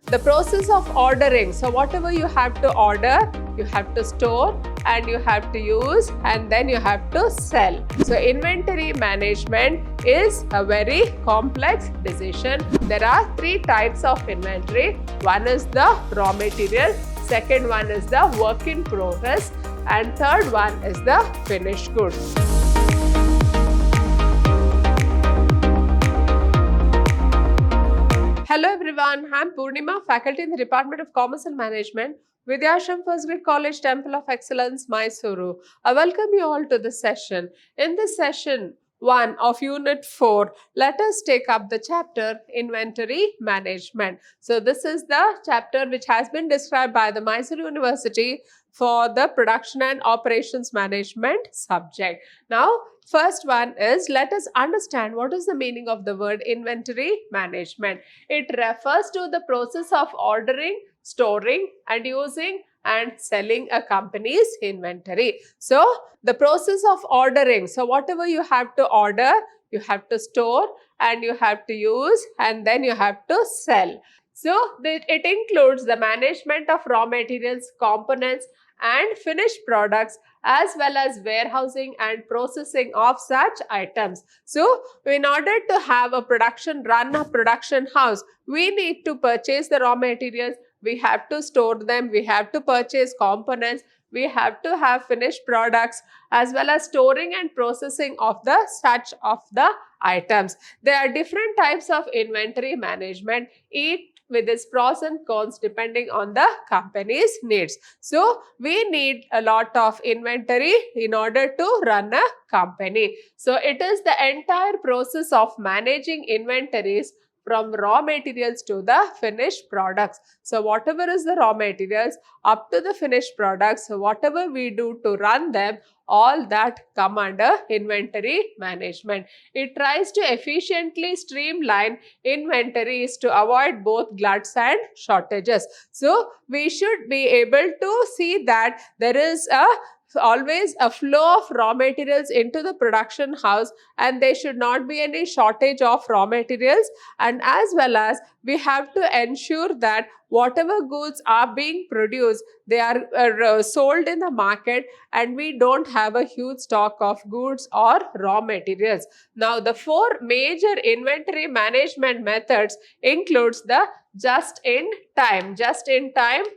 The process of ordering. So whatever you have to order, you have to store and you have to use and then you have to sell. So inventory management is a very complex decision. There are three types of inventory. One is the raw material, second one is the work in progress, and third one is the finished goods. Hello everyone, I am Purnima, faculty in the Department of Commerce and Management, Vidhyaashram First Grade College, Temple of Excellence, MYSURU. I welcome you all to this session. In this session 1 of Unit 4, let us take up the chapter Inventory Management. So this is the chapter which has been described by the Mysuru University for the Production and Operations Management subject. Now, first one is, let us understand what is the meaning of the word inventory management. It refers to the process of ordering, storing and using and selling a company's inventory. So, the process of ordering. So, whatever you have to order, you have to store and you have to use and then you have to sell. So, it includes the management of raw materials, components and finished products as well as warehousing and processing of such items. So, in order to have a run a production house, we need to purchase the raw materials, we have to store them, we have to purchase components, we have to have finished products as well as storing and processing of the items. There are different types of inventory management, each with its pros and cons depending on the company's needs. So, we need a lot of inventory in order to run a company. So, it is the entire process of managing inventories from raw materials to the finished products. So, whatever is the raw materials up to the finished products, so whatever we do to run them, all that come under inventory management. It tries to efficiently streamline inventories to avoid both gluts and shortages. So, we should be able to see that there is always a flow of raw materials into the production house and there should not be any shortage of raw materials, and as well as we have to ensure that whatever goods are being produced, they are sold in the market and we don't have a huge stock of goods or raw materials. Now, the four major inventory management methods includes the just-in-time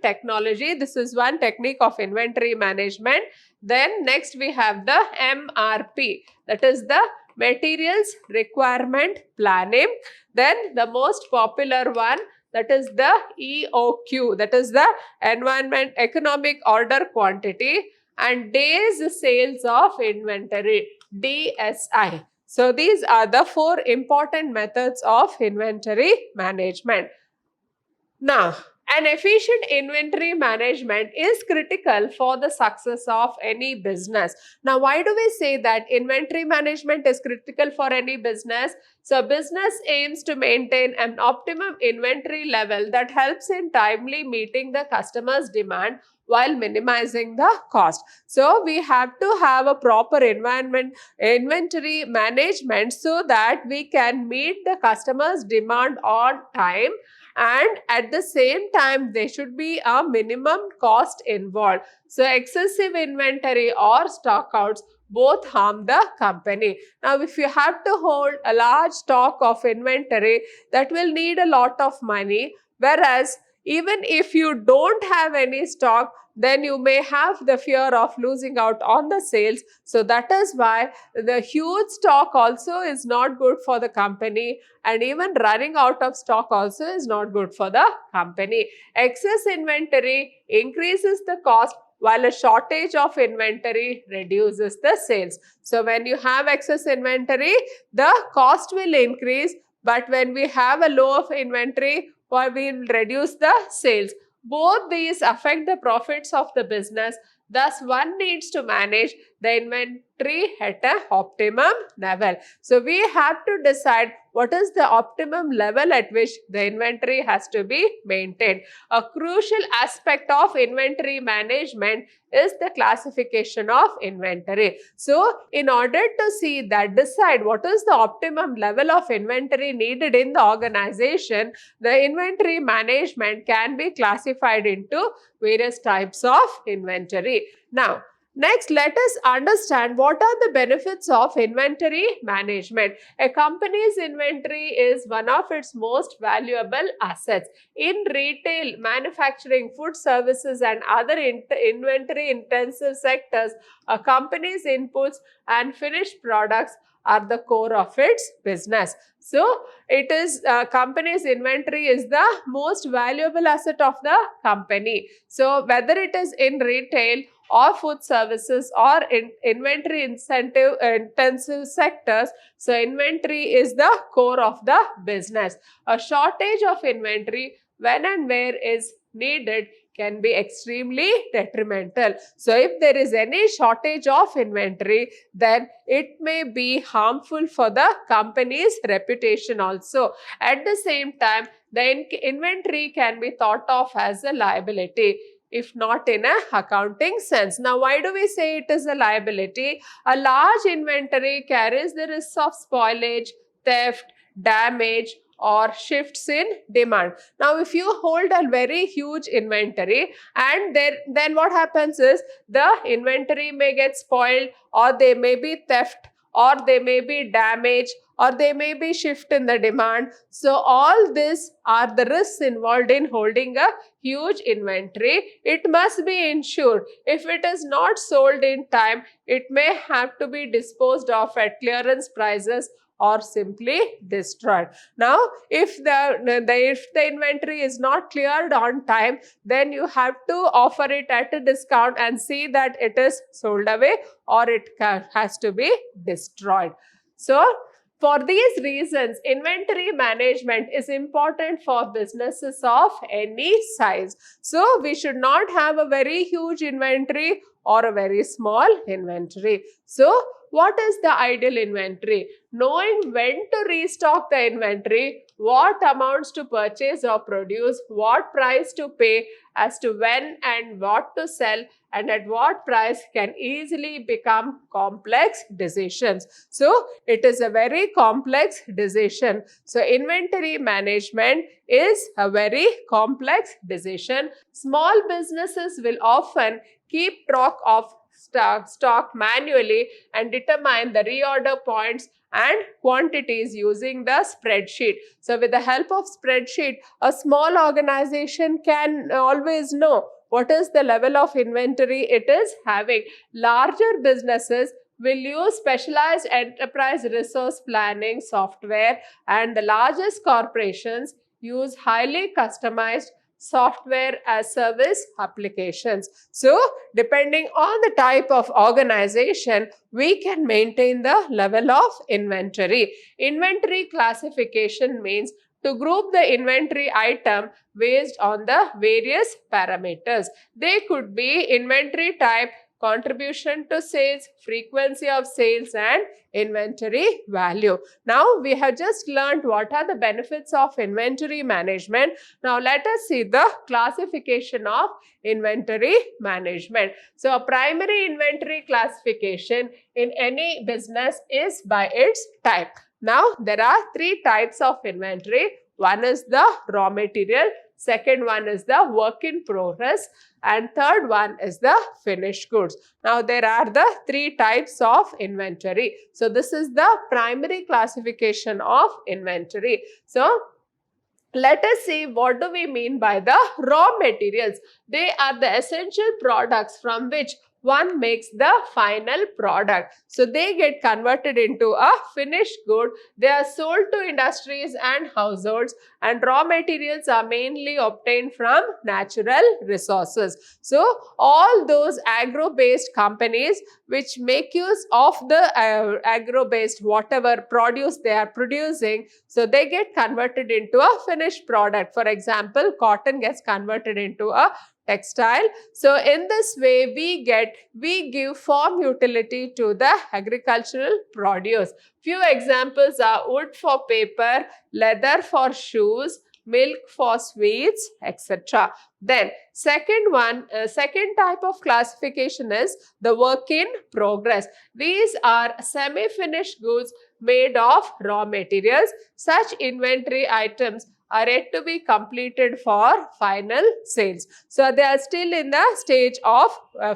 technology. This is one technique of inventory management. Then next we have the MRP, that is the materials requirement planning. Then the most popular one, that is the EOQ, that is the environment economic order quantity, and days sales of inventory, DSI. So these are the four important methods of inventory management. Now, an efficient inventory management is critical for the success of any business. Now, why do we say that inventory management is critical for any business? So, business aims to maintain an optimum inventory level that helps in timely meeting the customer's demand while minimizing the cost. So, we have to have a proper inventory management so that we can meet the customer's demand on time, and at the same time there should be a minimum cost involved. So, excessive inventory or stockouts both harm the company. Now, if you have to hold a large stock of inventory, that will need a lot of money, whereas even if you don't have any stock, then you may have the fear of losing out on the sales. So, that is why the huge stock also is not good for the company, and even running out of stock also is not good for the company. Excess inventory increases the cost while a shortage of inventory reduces the sales. So, when you have excess inventory, the cost will increase, but when we have a low of inventory, we will reduce the sales. Both these affect the profits of the business. Thus, one needs to manage the inventory at an optimum level. So we have to decide what is the optimum level at which the inventory has to be maintained. A crucial aspect of inventory management is the classification of inventory. So in order to see that, decide what is the optimum level of inventory needed in the organization, the inventory management can be classified into various types of inventory. Now, next, let us understand what are the benefits of inventory management. A company's inventory is one of its most valuable assets. In retail, manufacturing, food services, and other inventory intensive sectors, a company's inputs and finished products are the core of its business. So, it is company's inventory is the most valuable asset of the company. So, whether it is in retail or food services or in inventory intensive sectors, so inventory is the core of the business. A shortage of inventory when and where is needed can be extremely detrimental. So if there is any shortage of inventory, then it may be harmful for the company's reputation also. At the same time, the inventory can be thought of as a liability, if not in an accounting sense. Now, why do we say it is a liability? A large inventory carries the risks of spoilage, theft, damage, or shifts in demand. Now, if you hold a very huge inventory and then what happens is the inventory may get spoiled, or there may be theft, or there may be damage, or there may be shift in the demand. So all these are the risks involved in holding a huge inventory. It must be insured. If it is not sold in time, it may have to be disposed of at clearance prices or simply destroyed. Now, if the inventory is not cleared on time, then you have to offer it at a discount and see that it is sold away, or it has to be destroyed. So, for these reasons, inventory management is important for businesses of any size. So, we should not have a very huge inventory or a very small inventory. So, what is the ideal inventory? Knowing when to restock the inventory, what amounts to purchase or produce, what price to pay, as to when and what to sell, and at what price can easily become complex decisions. So, it is a very complex decision. So, inventory management is a very complex decision. Small businesses will often keep track of stock manually and determine the reorder points and quantities using the spreadsheet. So with the help of spreadsheet, a small organization can always know what is the level of inventory it is having. Larger businesses will use specialized enterprise resource planning software, and the largest corporations use highly customized software as service applications. So, depending on the type of organization, we can maintain the level of inventory. Inventory classification means to group the inventory item based on the various parameters. They could be inventory type, contribution to sales, frequency of sales, and inventory value. Now, we have just learned what are the benefits of inventory management. Now, let us see the classification of inventory management. So, a primary inventory classification in any business is by its type. Now, there are three types of inventory. One is the raw material, second one is the work in progress, and third one is the finished goods. Now, there are the three types of inventory. So, this is the primary classification of inventory. So, let us see what do we mean by the raw materials. They are the essential products from which one makes the final product. So, they get converted into a finished good. They are sold to industries and households, and raw materials are mainly obtained from natural resources. So, all those agro-based companies which make use of the agro-based whatever produce they are producing, So they get converted into a finished product. For example, cotton gets converted into a textile. So in this way, we give farm utility to the agricultural produce. Few examples are wood for paper, leather for shoes, milk for sweets, etc. Then second type of classification is the work in progress. These are semi-finished goods made of raw materials. Such inventory items are yet to be completed for final sales. So they are still in the stage of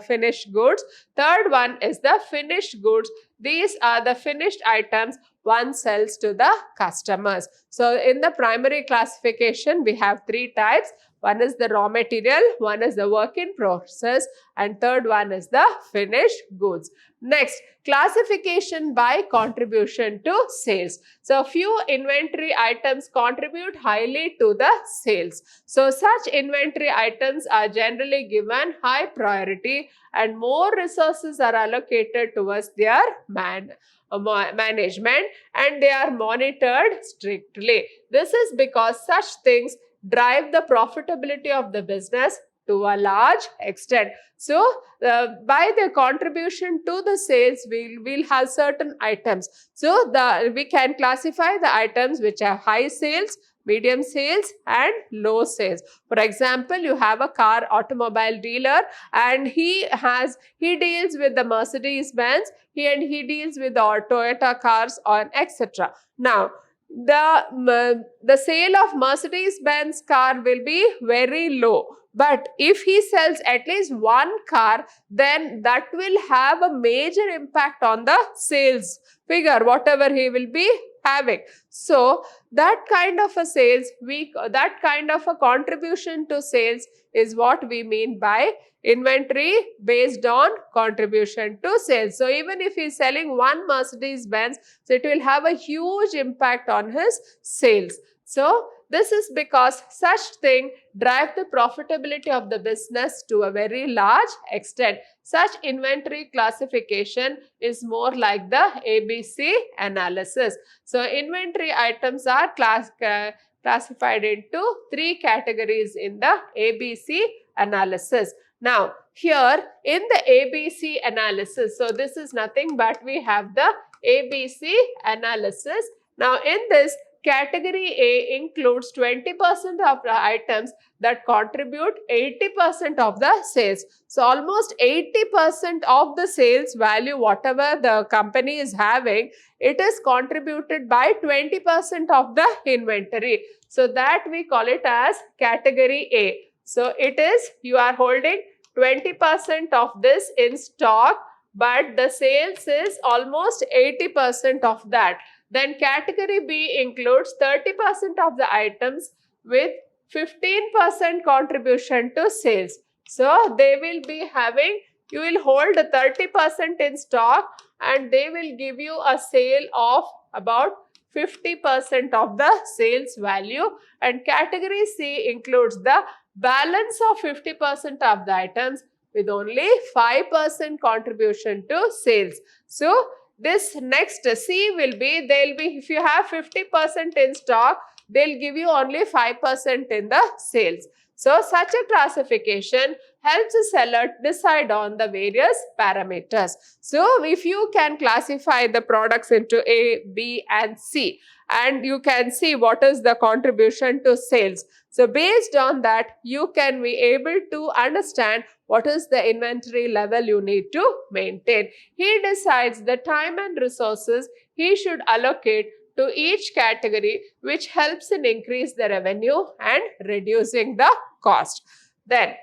finished goods. Third one is the finished goods. These are the finished items one sells to the customers. So in the primary classification, we have three types. One is the raw material, one is the work in process, and third one is the finished goods. Next, classification by contribution to sales. So few inventory items contribute highly to the sales. So such inventory items are generally given high priority and more resources are allocated towards their management, and they are monitored strictly. This is because such things drive the profitability of the business to a large extent. So, by the contribution to the sales, we'll have certain items. So, we can classify the items which have high sales, medium sales and low sales. For example, you have a car automobile dealer and he deals with the Mercedes-Benz, he deals with the Toyota cars on etc. Now, the sale of Mercedes-Benz car will be very low. But if he sells at least one car, then that will have a major impact on the sales figure, whatever he will be having. So that kind of a sales, that kind of a contribution to sales is what we mean by inventory based on contribution to sales. So even if he is selling one Mercedes-Benz, so it will have a huge impact on his sales. So this is because such thing drive the profitability of the business to a very large extent. Such inventory classification is more like the ABC analysis. So inventory items are classified into three categories in the ABC analysis. Now, here in the ABC analysis, so this is nothing but we have the ABC analysis. Now, in this, category A includes 20% of the items that contribute 80% of the sales. So, almost 80% of the sales value, whatever the company is having, it is contributed by 20% of the inventory. So, that we call it as category A. So, it is you are holding 20% of this in stock, but the sales is almost 80% of that. Then category B includes 30% of the items with 15% contribution to sales. So they will be having, you will hold 30% in stock and they will give you a sale of about 50% of the sales value. And category C includes the balance of 50% of the items with only 5% contribution to sales. So this next C will be, if you have 50% in stock, they'll give you only 5% in the sales. So such a classification helps the seller decide on the various parameters. So if you can classify the products into A, B and C, and you can see what is the contribution to sales. So based on that, you can be able to understand what is the inventory level you need to maintain. He decides the time and resources he should allocate to each category, which helps in increase the revenue and reducing the cost. Then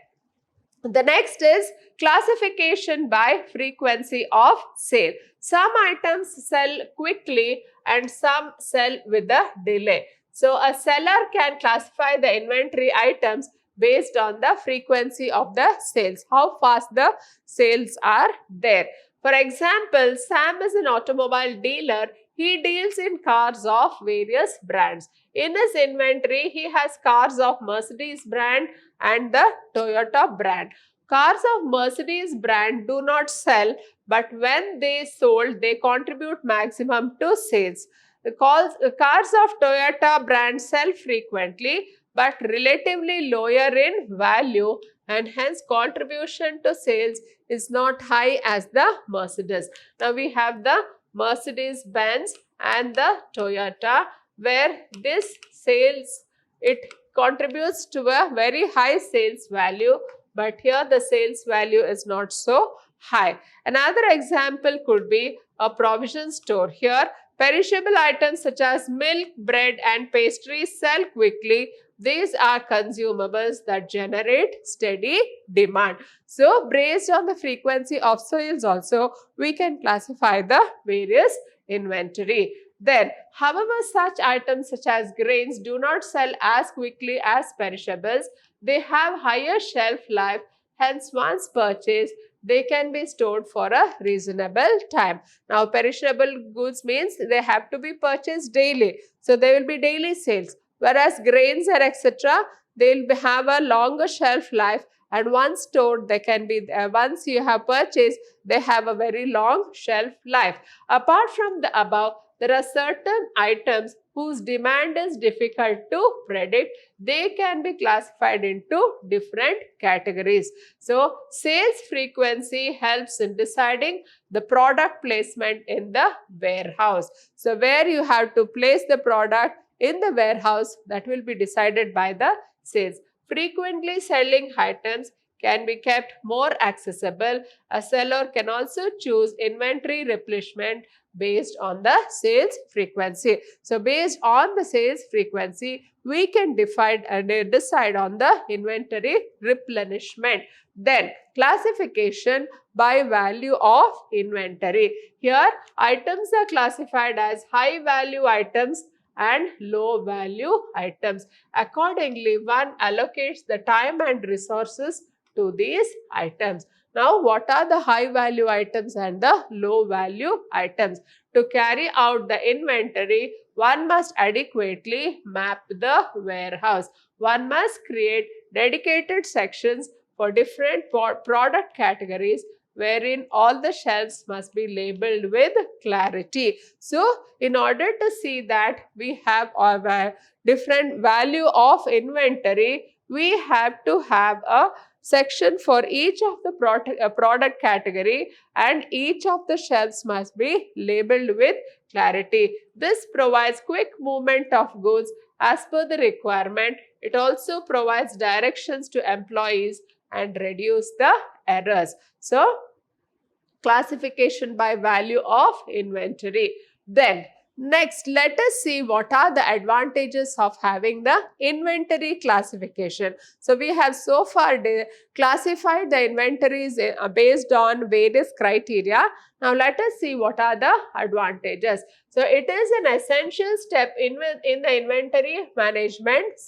the next is classification by frequency of sale. Some items sell quickly and some sell with a delay. So a seller can classify the inventory items based on the frequency of the sales, how fast the sales are there. For example, Sam is an automobile dealer. He deals in cars of various brands. In his inventory, he has cars of Mercedes brand and the Toyota brand. Cars of Mercedes brand do not sell, but when they sold, they contribute maximum to sales. The cars of Toyota brand sell frequently but relatively lower in value, and hence contribution to sales is not high as the Mercedes. Now we have the Mercedes-Benz and the Toyota, where this sales, it contributes to a very high sales value, but here the sales value is not so high. Another example could be a provision store. Here perishable items such as milk, bread and pastries sell quickly. These are consumables that generate steady demand. So based on the frequency of sales also, we can classify the various inventory. Then, however, such items such as grains do not sell as quickly as perishables. They have higher shelf life, hence once purchased, they can be stored for a reasonable time. Now, perishable goods means they have to be purchased daily. So, they will be daily sales. Whereas grains and etc., they will have a longer shelf life, and once stored, they can be, once you have purchased, they have a very long shelf life. Apart from the above, there are certain items whose demand is difficult to predict. They can be classified into different categories. So, sales frequency helps in deciding the product placement in the warehouse. So, where you have to place the product in the warehouse, that will be decided by the sales. Frequently selling items can be kept more accessible. A seller can also choose inventory replenishment based on the sales frequency. So, based on the sales frequency, we can decide on the inventory replenishment. Then, classification by value of inventory. Here, items are classified as high value items and low value items. Accordingly, one allocates the time and resources to these items. Now, what are the high value items and the low value items? To carry out the inventory, one must adequately map the warehouse. One must create dedicated sections for different product categories, wherein all the shelves must be labeled with clarity. So, in order to see that we have a different value of inventory, we have to have a section for each of the product category, and each of the shelves must be labeled with clarity. This provides quick movement of goods as per the requirement. It also provides directions to employees and reduce the errors. So, classification by value of inventory. Then, next, let us see what are the advantages of having the inventory classification. So, we have so far classified the inventories based on various criteria. Now, let us see what are the advantages. So, it is an essential step in the inventory management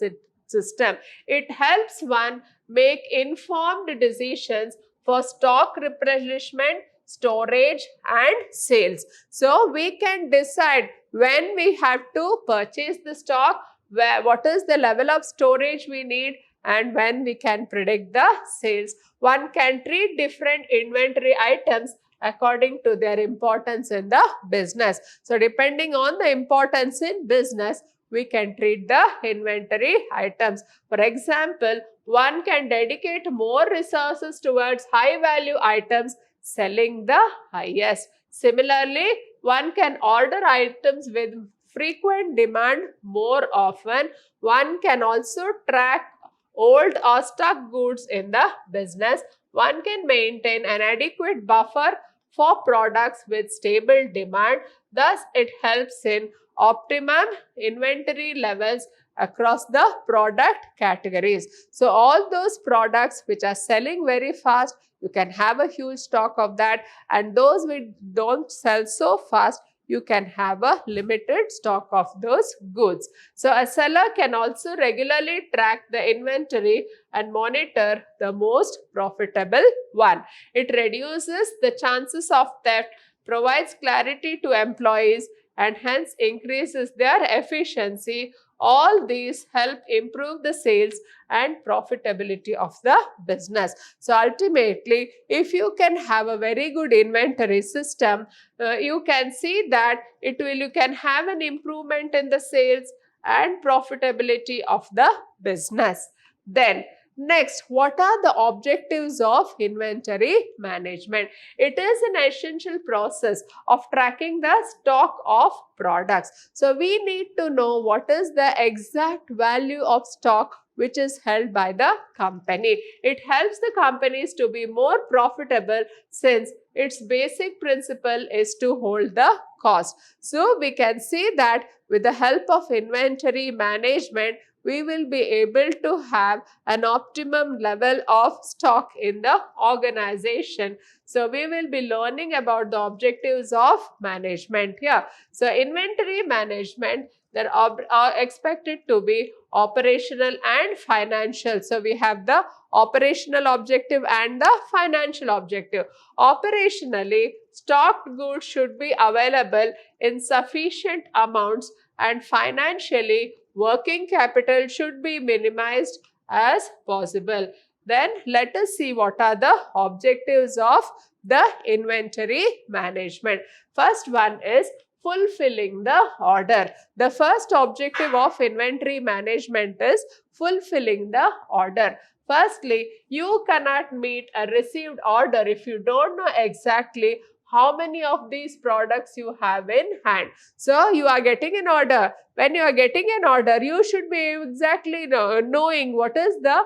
system. It helps one make informed decisions for stock replenishment, storage and sales. So, we can decide when we have to purchase the stock, what is the level of storage we need, and when we can predict the sales. One can treat different inventory items according to their importance in the business. So, depending on the importance in business, we can treat the inventory items. For example, one can dedicate more resources towards high value items selling the highest. Similarly, one can order items with frequent demand more often. One can also track old or stuck goods in the business. One can maintain an adequate buffer for products with stable demand. Thus, it helps in optimum inventory levels across the product categories. So, all those products which are selling very fast, you can have a huge stock of that, and those which don't sell so fast, you can have a limited stock of those goods. So, a seller can also regularly track the inventory and monitor the most profitable one. It reduces the chances of theft, provides clarity to employees, and hence increases their efficiency. All these help improve the sales and profitability of the business. So ultimately, if you can have a very good inventory system, you can see that you can have an improvement in the sales and profitability of the business. Then next, what are the objectives of inventory management? It is an essential process of tracking the stock of products. So we need to know what is the exact value of stock which is held by the company. It helps the companies to be more profitable since its basic principle is to hold the cost. So we can see that with the help of inventory management, we will be able to have an optimum level of stock in the organization. So we will be learning about the objectives of management here. So inventory management, that are expected to be operational and financial. So we have the operational objective and the financial objective. Operationally, stocked goods should be available in sufficient amounts, and financially, working capital should be minimized as possible. Then let us see what are the objectives of the inventory management. First one is fulfilling the order. The first objective of inventory management is fulfilling the order. Firstly, you cannot meet a received order if you don't know exactly how many of these products you have in hand. So you are getting an order. When you are getting an order, you should be exactly knowing what is the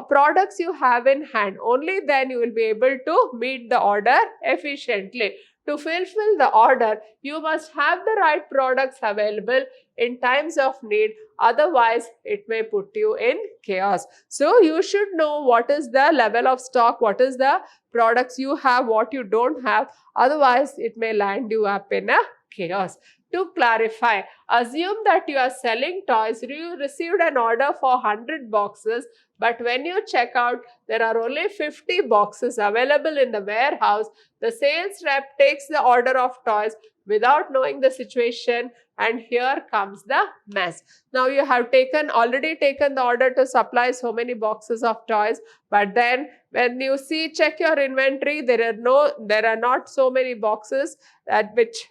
products you have in hand. Only then you will be able to meet the order efficiently. To fulfill the order, you must have the right products available in times of need. Otherwise, it may put you in chaos. So you should know what is the level of stock, what is the products you have, what you don't have. Otherwise, it may land you up in a chaos. To clarify, assume that you are selling toys. You received an order for 100 boxes, but when you check out, there are only 50 boxes available in the warehouse. The sales rep takes the order of toys without knowing the situation, and here comes the mess. Now you have already taken the order to supply so many boxes of toys, but then when you check your inventory, there are not so many boxes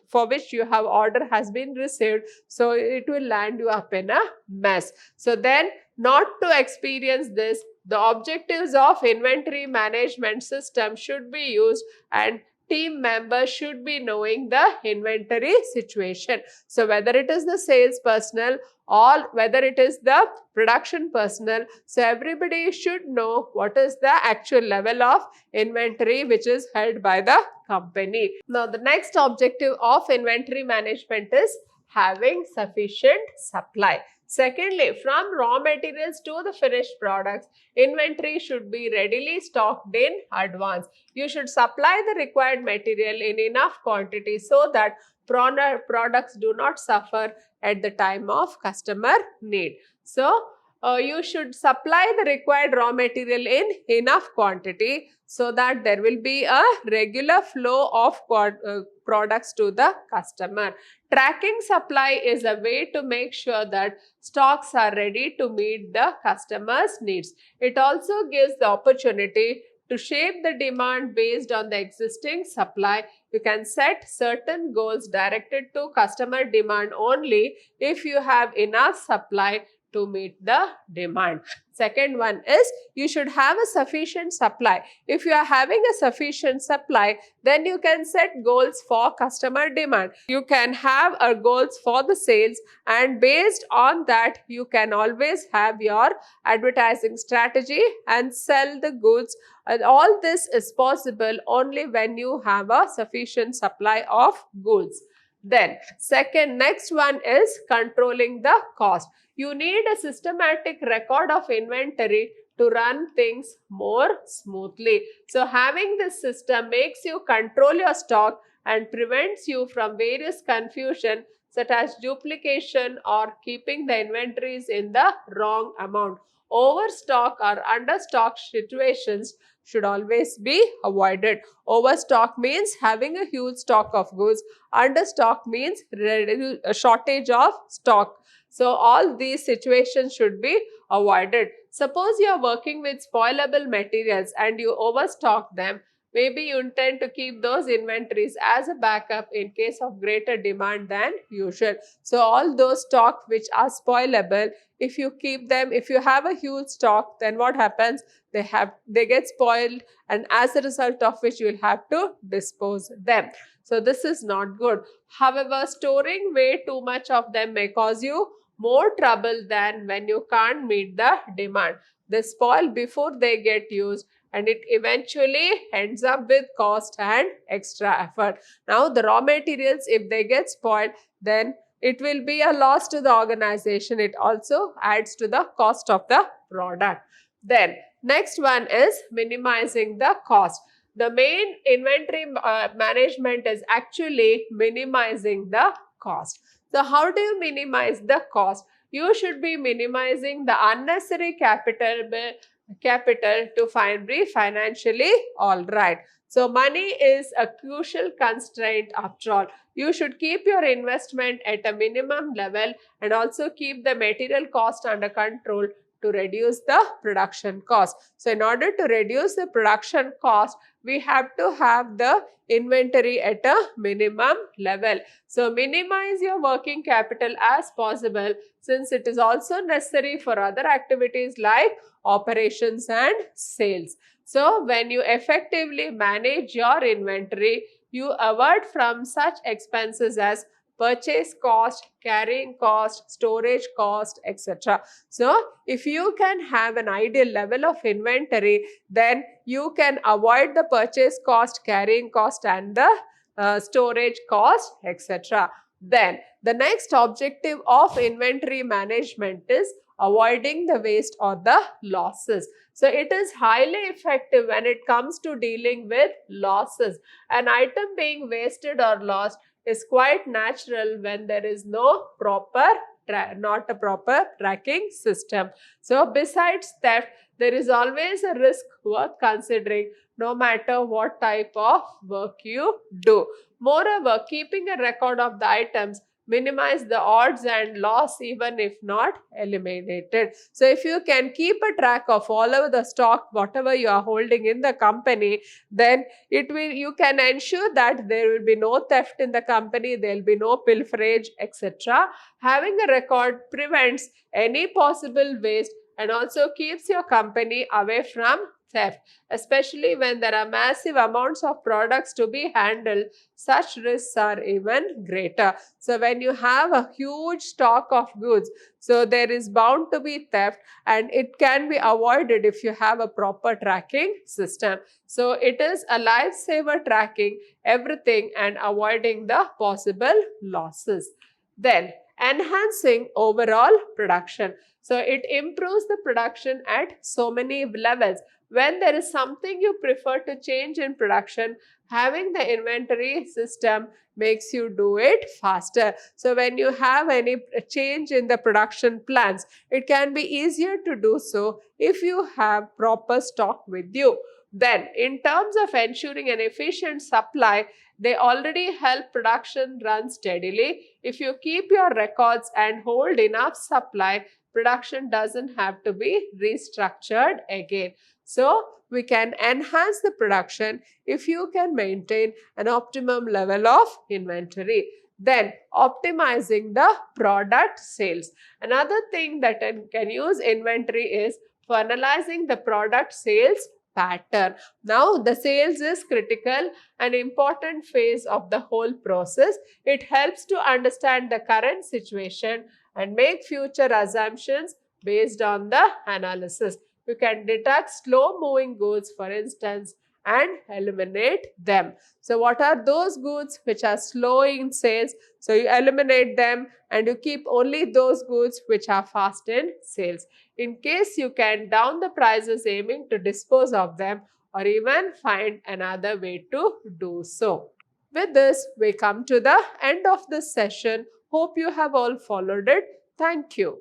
for which you have order has been received. So it will land you up in a mess. So then, not to experience this, the objectives of inventory management system should be used, and team members should be knowing the inventory situation. So whether it is the sales personnel or whether it is the production personnel, so everybody should know what is the actual level of inventory which is held by the company. Now the next objective of inventory management is having sufficient supply. Secondly, from raw materials to the finished products, inventory should be readily stocked in advance. You should supply the required material in enough quantity so that products do not suffer at the time of customer need. So, you should supply the required raw material in enough quantity so that there will be a regular flow of products to the customer. Tracking supply is a way to make sure that stocks are ready to meet the customer's needs. It also gives the opportunity to shape the demand based on the existing supply. You can set certain goals directed to customer demand only if you have enough supply to meet the demand. Second one is you should have a sufficient supply. If you are having a sufficient supply, then you can set goals for customer demand. You can have goals for the sales, and based on that, you can always have your advertising strategy and sell the goods. And all this is possible only when you have a sufficient supply of goods. Then next one is controlling the cost. You need a systematic record of inventory to run things more smoothly. So having this system makes you control your stock and prevents you from various confusion such as duplication or keeping the inventories in the wrong amount. Overstock or understock situations should always be avoided. Overstock means having a huge stock of goods. Understock means a shortage of stock. So all these situations should be avoided. Suppose you are working with spoilable materials and you overstock them. Maybe you intend to keep those inventories as a backup in case of greater demand than usual. So all those stock which are spoilable, if you keep them, if you have a huge stock, then what happens? They get spoiled, and as a result of which you will have to dispose them. So this is not good. However, storing way too much of them may cause you more trouble than when you can't meet the demand. They spoil before they get used, and it eventually ends up with cost and extra effort. Now, the raw materials, if they get spoiled, then it will be a loss to the organization. It also adds to the cost of the product. Then, next one is minimizing the cost. The main inventory management is actually minimizing the cost. So, how do you minimize the cost? You should be minimizing the unnecessary capital to be financially all right. So, money is a crucial constraint after all. You should keep your investment at a minimum level and also keep the material cost under control to reduce the production cost. So, in order to reduce the production cost, we have to have the inventory at a minimum level. So, minimize your working capital as possible, since it is also necessary for other activities like operations and sales. So, when you effectively manage your inventory, you avoid from such expenses as purchase cost, carrying cost, storage cost, etc. So, if you can have an ideal level of inventory, then you can avoid the purchase cost, carrying cost, and the storage cost, etc. Then, the next objective of inventory management is avoiding the waste or the losses. So, it is highly effective when it comes to dealing with losses. An item being wasted or lost is quite natural when there is not a proper tracking system. So, besides theft, there is always a risk worth considering, no matter what type of work you do. Moreover, keeping a record of the items minimize the odds and loss, even if not eliminated. So, if you can keep a track of all of the stock, whatever you are holding in the company, then you can ensure that there will be no theft in the company, there will be no pilferage, etc. Having a record prevents any possible waste and also keeps your company away from theft. Especially when there are massive amounts of products to be handled, such risks are even greater. So, when you have a huge stock of goods, so there is bound to be theft, and it can be avoided if you have a proper tracking system. So, it is a lifesaver tracking everything and avoiding the possible losses. Then, enhancing overall production. So, it improves the production at so many levels. When there is something you prefer to change in production, having the inventory system makes you do it faster. So, when you have any change in the production plans, it can be easier to do so if you have proper stock with you. Then, in terms of ensuring an efficient supply, they already help production run steadily. If you keep your records and hold enough supply, production doesn't have to be restructured again. So, we can enhance the production if you can maintain an optimum level of inventory. Then, optimizing the product sales. Another thing that can use inventory is for analyzing the product sales pattern. Now, the sales is critical and important phase of the whole process. It helps to understand the current situation and make future assumptions based on the analysis. You can detect slow moving goods, for instance, and eliminate them. So, what are those goods which are slow in sales? So, you eliminate them and you keep only those goods which are fast in sales. In case you can down the prices aiming to dispose of them or even find another way to do so. With this, we come to the end of this session. Hope you have all followed it. Thank you.